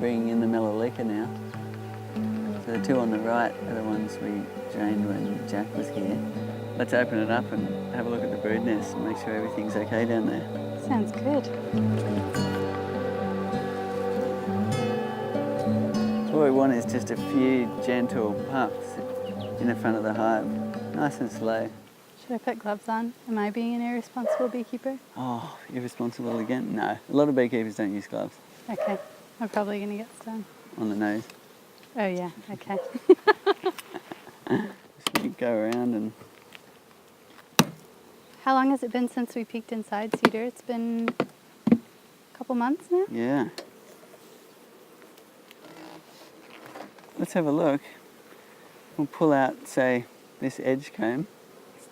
bringing in the melaleuca now. So the two on the right are the ones we drained when Jack was here. Let's open it up and have a look at the brood nest and make sure everything's okay down there. Sounds good. What we want is just a few gentle puffs in the front of the hive, nice and slow. Should I put gloves on? Am I being an irresponsible beekeeper? Oh, irresponsible again? No, a lot of beekeepers don't use gloves. Okay, I'm probably going to get stung. On the nose. Oh yeah, okay. So you go around and... How long has it been since we peeked inside Cedar? It's been a couple months now? Yeah. Let's have a look. We'll pull out, say, this edge comb. It's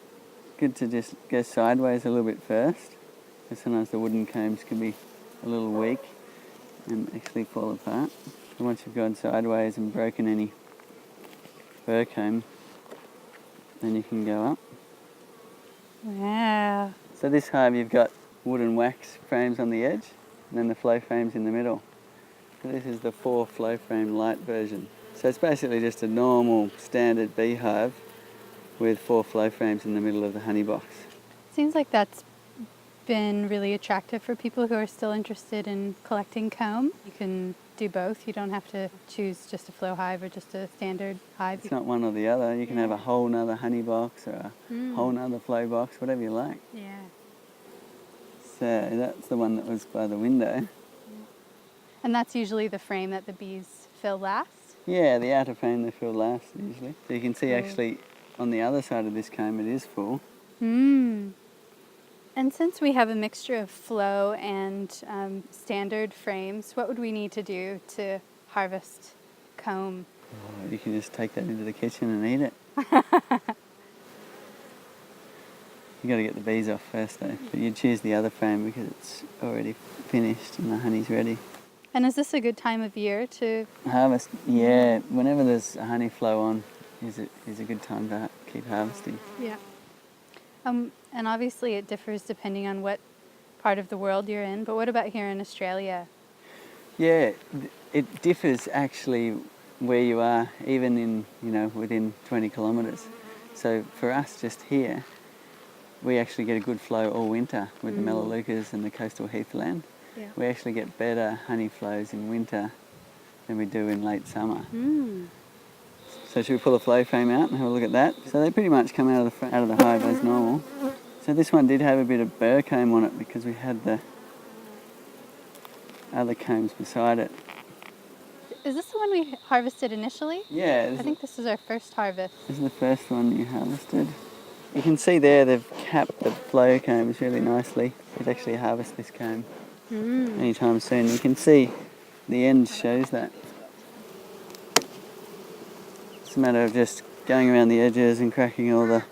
good to just go sideways a little bit first, because sometimes the wooden combs can be a little weak and actually fall apart. So once you've gone sideways and broken any fur comb, then you can go up. Wow. So this hive you've got wooden wax frames on the edge and then the flow frames in the middle. So this is the 4 flow frame light version. So it's basically just a normal standard beehive with 4 flow frames in the middle of the honey box. Seems like that's been really attractive for people who are still interested in collecting comb. You can do both. You don't have to choose just a flow hive or just a standard hive. It's not one or the other. You can have a whole nother honey box or a whole nother flow box, whatever you like. Yeah. So that's the one that was by the window. And that's usually the frame that the bees fill last? Yeah, the outer frame they fill last usually. So you can see actually on the other side of this comb it is full. And since we have a mixture of flow and standard frames, what would we need to do to harvest comb? Oh, you can just take that into the kitchen and eat it. You got to get the bees off first though. But you choose the other frame because it's already finished and the honey's ready. And is this a good time of year to harvest? Yeah, whenever there's a honey flow on is a good time to keep harvesting. Yeah. And obviously it differs depending on what part of the world you're in, but what about here in Australia? Yeah, it differs actually where you are, even in, within 20 kilometres. So for us just here, we actually get a good flow all winter with the melaleucas and the coastal heathland. Yeah. We actually get better honey flows in winter than we do in late summer. So should we pull the flow frame out and have a look at that? So they pretty much come out of the hive as normal. So this one did have a bit of burr comb on it because we had the other combs beside it. Is this the one we harvested initially? Yeah. I think this is our first harvest. This is the first one you harvested. You can see there they've capped the flow combs really nicely. You'd actually harvest this comb anytime soon. You can see the end shows that. It's a matter of just going around the edges and cracking all the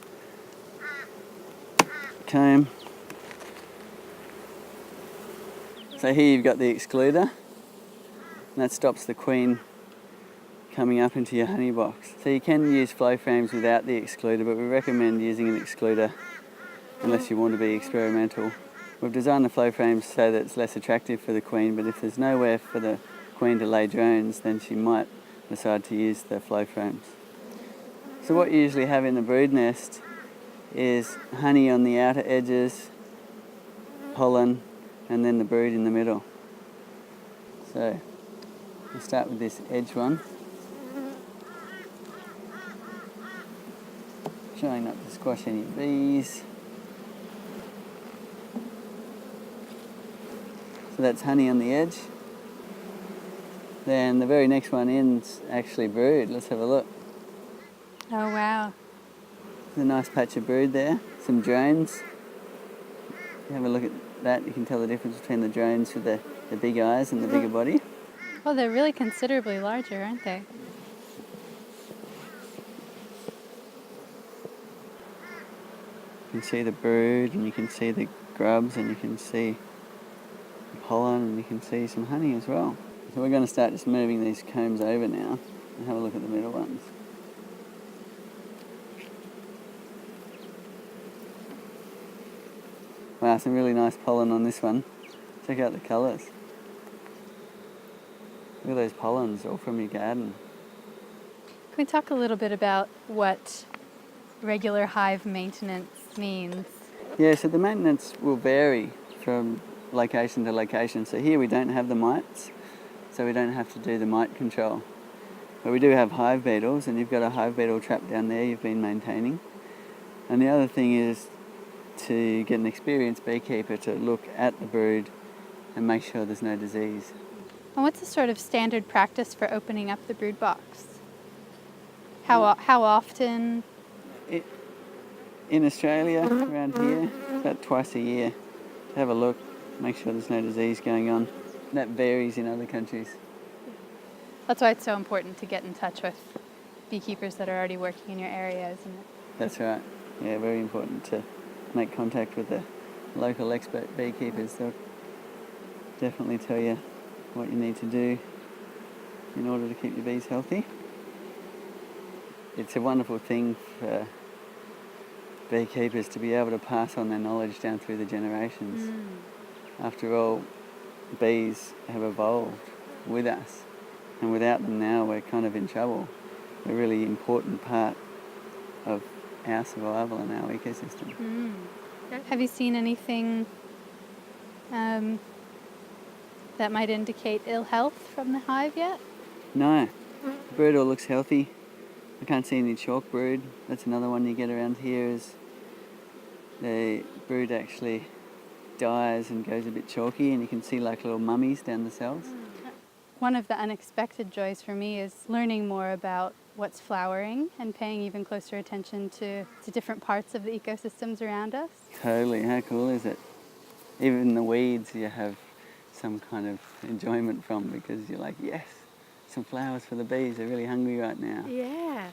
comb. So here you've got the excluder, and that stops the queen coming up into your honey box. So you can use flow frames without the excluder, but we recommend using an excluder unless you want to be experimental. We've designed the flow frames so that it's less attractive for the queen, but if there's nowhere for the queen to lay drones, then she might decide to use the flow frames. So what you usually have in the brood nest is honey on the outer edges, pollen, and then the brood in the middle. So we'll start with this edge one. Trying not to squash any bees. So that's honey on the edge. Then the very next one in's actually brood. Let's have a look. Oh wow. There's a nice patch of brood there. Some drones. Have a look at that. You can tell the difference between the drones with the big eyes and the bigger body. Oh, they're really considerably larger, aren't they? You can see the brood and you can see the grubs and you can see the pollen and you can see some honey as well. So we're going to start just moving these combs over now and have a look at the middle ones. Wow, some really nice pollen on this one. Check out the colours. Look at those pollens, all from your garden. Can we talk a little bit about what regular hive maintenance means? Yeah, so the maintenance will vary from location to location. So here we don't have the mites, so we don't have to do the mite control. But we do have hive beetles, and you've got a hive beetle trap down there you've been maintaining. And the other thing is to get an experienced beekeeper to look at the brood and make sure there's no disease. And what's the sort of standard practice for opening up the brood box? How often? In Australia, around here, about twice a year. Have a look, make sure there's no disease going on. That varies in other countries. That's why it's so important to get in touch with beekeepers that are already working in your area, isn't it? That's right. Yeah, very important to make contact with the local expert beekeepers. They'll definitely tell you what you need to do in order to keep your bees healthy. It's a wonderful thing for beekeepers to be able to pass on their knowledge down through the generations. After all, bees have evolved with us, and without them now we're kind of in trouble. They're a really important part of our survival and our ecosystem. Have you seen anything that might indicate ill health from the hive yet? No, the brood all looks healthy. I can't see any chalk brood. That's another one you get around here, is the brood actually dies and goes a bit chalky, and you can see like little mummies down the cells. One of the unexpected joys for me is learning more about what's flowering and paying even closer attention to different parts of the ecosystems around us. Totally, how cool is it? Even the weeds you have some kind of enjoyment from, because you're like, yes, some flowers for the bees, they're really hungry right now. Yeah.